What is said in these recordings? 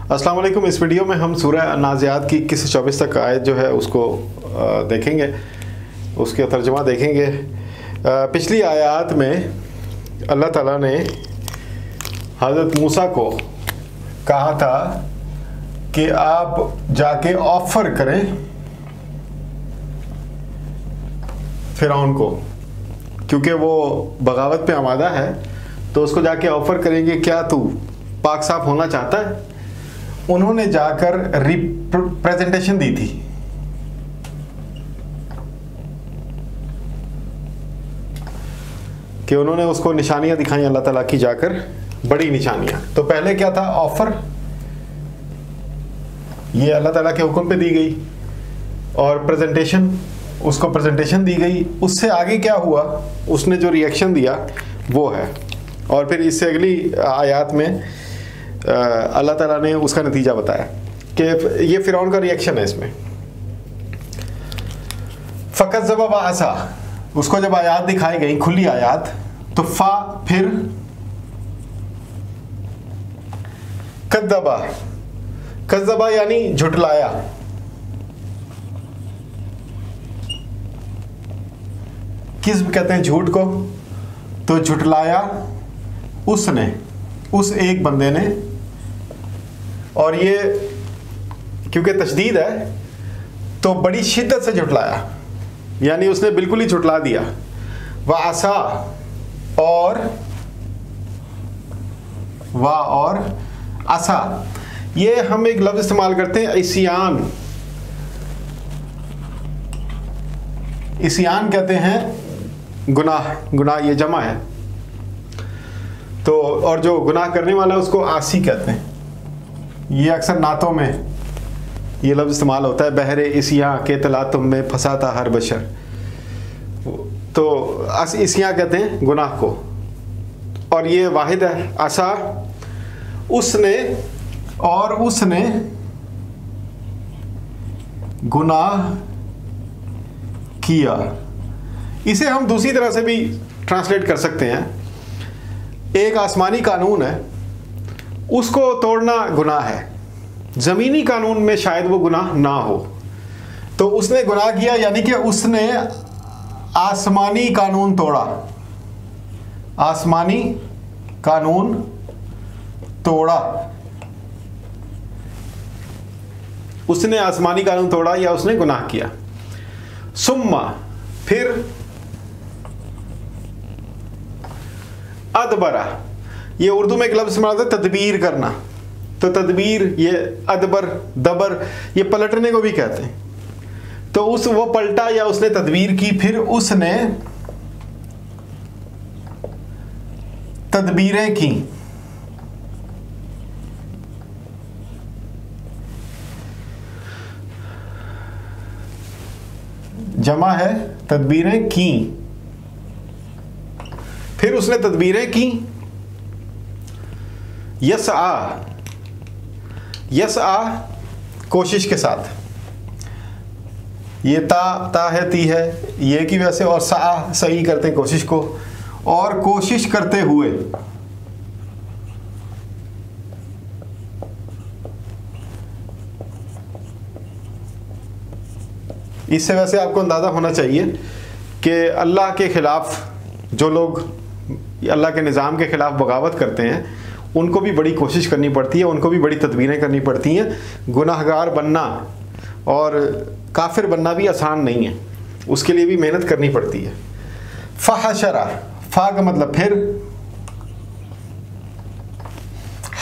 अस्सलाम वालेकुम। इस वीडियो में हम सूरह नाज़ियात की 21 से 24 तक आयत जो है उसको देखेंगे, उसके तर्जुमा देखेंगे। पिछली आयत में अल्लाह ताला ने हज़रत मूसा को कहा था कि आप जाके ऑफ़र करें फ़िरौन को, क्योंकि वो बगावत पे आमादा है, तो उसको जाके ऑफ़र करेंगे, क्या तू पाक साफ होना चाहता है। उन्होंने जाकर रिप्रेजेंटेशन दी थी। कि उन्होंने उसको निशानियां दिखाई अल्लाह ताला की, जाकर बड़ी निशानियां। तो पहले क्या था, ऑफर, ये अल्लाह ताला के हुक्म पे दी गई, और प्रेजेंटेशन, उसको प्रेजेंटेशन दी गई। उससे आगे क्या हुआ, उसने जो रिएक्शन दिया वो है। और फिर इससे अगली आयत में अल्लाह ताला ने उसका नतीजा बताया कि ये फ़िरौन का रिएक्शन है इसमें। फ़कज़्ज़ब व असा, उसको जब आयत दिखाई गई, खुली आयत, तो फ़ा फिर कज़्ज़बा, कज़्ज़बा यानी झुटलाया। किस कहते हैं झूठ को, तो झुटलाया उसने, उस एक बंदे ने। और ये क्योंकि तशदीद है तो बड़ी शिद्दत से झुटलाया, यानी उसने बिल्कुल ही झुटला दिया। व आसा, और आसा, ये हम एक लफ्ज़ इस्तेमाल करते हैं इस्यान। इस्यान कहते हैं गुनाह, गुनाह ये जमा है। तो और जो गुनाह करने वाला है उसको आसी कहते हैं। ये अक्सर नातों में ये लफ्ज़ इस्तेमाल होता है, बहरे इसिया के तलातुम में फंसाता हर बशर। तो इसिया कहते हैं गुनाह को, और ये वाहिद है। आसा, उसने, और उसने गुनाह किया। इसे हम दूसरी तरह से भी ट्रांसलेट कर सकते हैं। एक आसमानी कानून है, उसको तोड़ना गुनाह है। ज़मीनी कानून में शायद वो गुनाह ना हो, तो उसने गुनाह किया, यानी कि उसने आसमानी कानून तोड़ा। आसमानी कानून तोड़ा, उसने आसमानी कानून तोड़ा या उसने गुनाह किया। सुम्मा, फिर अदबरा, ये उर्दू में एक लफ्ज़ इस्तेमाल होता है तदबीर करना। तो तदबीर, ये अदबर, दबर, ये पलटने को भी कहते हैं। तो वो पलटा या उसने तदबीर की, फिर उसने तदबीरें की। जमा है, तदबीरें की, फिर उसने तदबीरें की। यसआ, यसआ कोशिश के साथ, ये ता है, ती है, ये की वजह से, और सा सही करते हैं कोशिश को, और कोशिश करते हुए। इससे वैसे आपको अंदाज़ा होना चाहिए कि अल्लाह के ख़िलाफ़ जो लोग अल्लाह के निज़ाम के ख़िलाफ़ बगावत करते हैं, उनको भी बड़ी कोशिश करनी पड़ती है, उनको भी बड़ी तदबीरें करनी पड़ती हैं। गुनाहगार बनना और काफिर बनना भी आसान नहीं है, उसके लिए भी मेहनत करनी पड़ती है। फ़हशरा, फ़ा का मतलब फिर,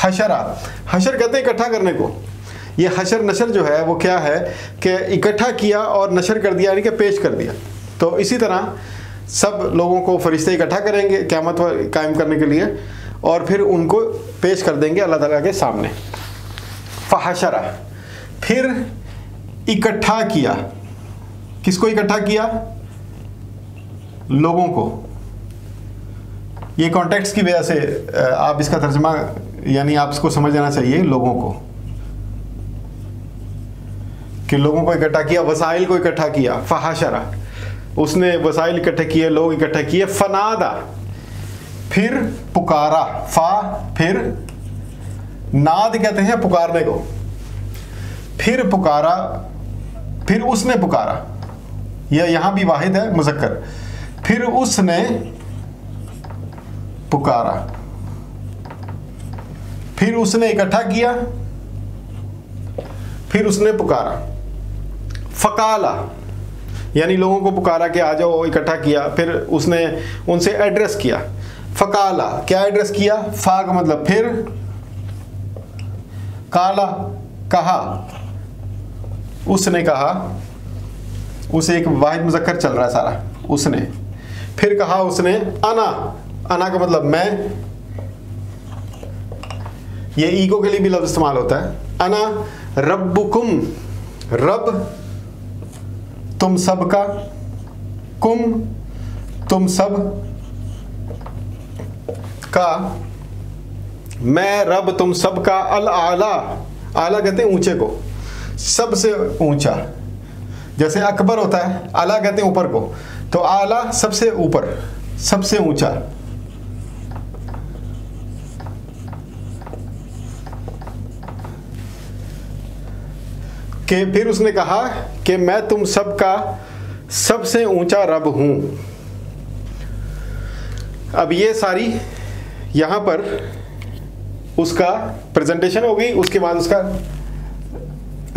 हशरा, हशर कहते हैं इकट्ठा करने को। ये हशर नशर जो है वो क्या है कि इकट्ठा किया और नशर कर दिया, यानी कि पेश कर दिया। तो इसी तरह सब लोगों को फरिश्ते इकट्ठा करेंगे क़यामत कायम करने के लिए, और फिर उनको पेश कर देंगे अल्लाह ताला के सामने। फ़हशरा, फिर इकट्ठा किया। किसको इकट्ठा किया? लोगों को। ये कॉन्टेक्स्ट की वजह से आप इसका तर्जुमा, यानी आपको समझ जाना चाहिए लोगों को, कि लोगों को इकट्ठा किया, वसाइल को इकट्ठा किया। फ़हशरा, उसने वसाइल इकट्ठे किए, लोग इकट्ठे किए। फनादा, फिर पुकारा। फा फिर नाद कहते हैं पुकारने को। फिर पुकारा, फिर उसने पुकारा, यह यहां भी वाहिद है मुज़क्कर। फिर उसने पुकारा, फिर उसने इकट्ठा किया, फिर उसने पुकारा। फ़काला यानी लोगों को पुकारा कि आ जाओ, इकट्ठा किया, फिर उसने उनसे एड्रेस किया। फ़काला क्या एड्रेस किया? फ़ा का मतलब फिर, काला कहा, उसने कहा, उसे एक वाहिद मुज़क्कर चल रहा है सारा, उसने। फिर कहा उसने अना, अना का मतलब मैं, ये ईगो के लिए भी लफ्ज़ इस्तेमाल होता है। अना रब्बुकुम, रब तुम सब का, कुम तुम सब का, मैं रब तुम सब का, अल आला, आला कहते हैं ऊंचे को, सबसे ऊंचा। जैसे अकबर होता है, आला कहते हैं ऊपर को, तो आला सबसे ऊपर, सबसे ऊंचा। कि फिर उसने कहा कि मैं तुम सब का सबसे ऊंचा रब हूं। अब ये सारी यहां पर उसका प्रेजेंटेशन हो गई, उसके बाद उसका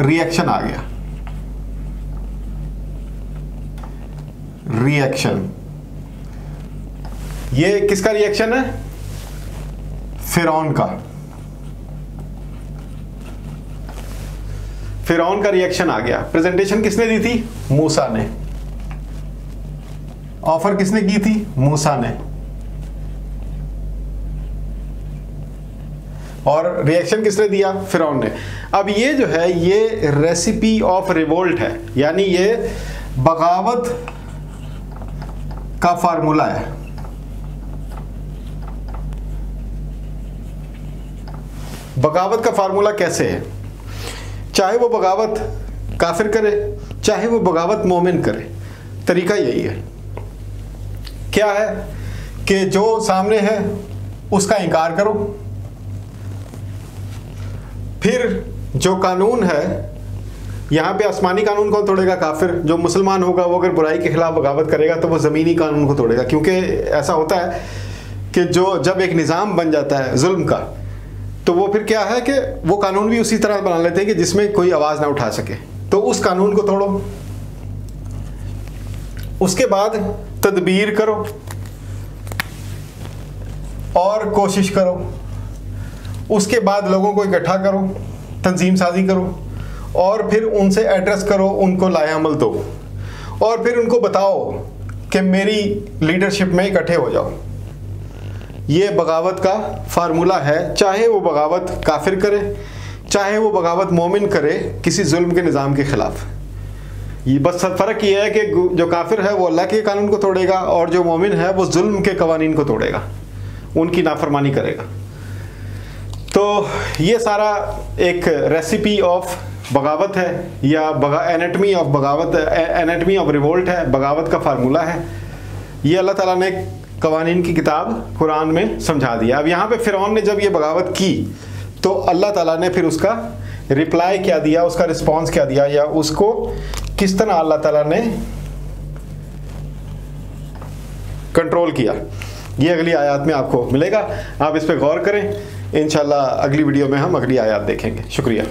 रिएक्शन आ गया। रिएक्शन, ये किसका रिएक्शन है? फिरौन का। फिरौन का रिएक्शन आ गया। प्रेजेंटेशन किसने दी थी? मूसा ने। ऑफर किसने की थी? मूसा ने। और रिएक्शन किसने दिया? फिरौन ने। अब ये जो है ये रेसिपी ऑफ रिवोल्ट है, यानी ये बगावत का फार्मूला है। बगावत का फार्मूला कैसे है? चाहे वो बगावत काफिर करे, चाहे वो बगावत मोमिन करे, तरीका यही है। क्या है कि जो सामने है उसका इनकार करो, फिर जो कानून है, यहाँ पे आसमानी कानून को तोड़ेगा काफिर, जो मुसलमान होगा वो अगर बुराई के खिलाफ बगावत करेगा तो वो ज़मीनी कानून को तोड़ेगा। क्योंकि ऐसा होता है कि जो जब एक निज़ाम बन जाता है जुल्म का, तो वो फिर क्या है कि वो कानून भी उसी तरह बना लेते हैं कि जिसमें कोई आवाज़ ना उठा सके, तो उस कानून को तोड़ो। उसके बाद तदबीर करो और कोशिश करो। उसके बाद लोगों को इकट्ठा करो, तंजीम साजी करो, और फिर उनसे एड्रेस करो, उनको लाएअमल दो, और फिर उनको बताओ कि मेरी लीडरशिप में इकट्ठे हो जाओ। ये बगावत का फार्मूला है, चाहे वो बगावत काफिर करे, चाहे वो बगावत मोमिन करे किसी जुल्म के निज़ाम के ख़िलाफ़। ये बस फ़र्क ये है कि जो काफिर है वो अल्लाह के कानून को तोड़ेगा, और जो मोमिन है वो जुल्म के कवानीन को तोड़ेगा, उनकी नाफरमानी करेगा। तो ये सारा एक रेसिपी ऑफ बगावत है, या एनाटमी ऑफ बगावत, एनाटमी ऑफ रिवोल्ट है, बगावत का फार्मूला है। ये अल्लाह ताला ने कवानीन की किताब कुरान में समझा दिया। अब यहाँ पे फिरौन ने जब ये बगावत की तो अल्लाह ताला ने फिर उसका रिप्लाई क्या दिया, उसका रिस्पॉन्स क्या दिया, या उसको किस तरह अल्लाह ताला ने कंट्रोल किया, ये अगली आयत में आपको मिलेगा। आप इस पर गौर करें। इंशाल्लाह अगली वीडियो में हम अगली आयत देखेंगे। शुक्रिया।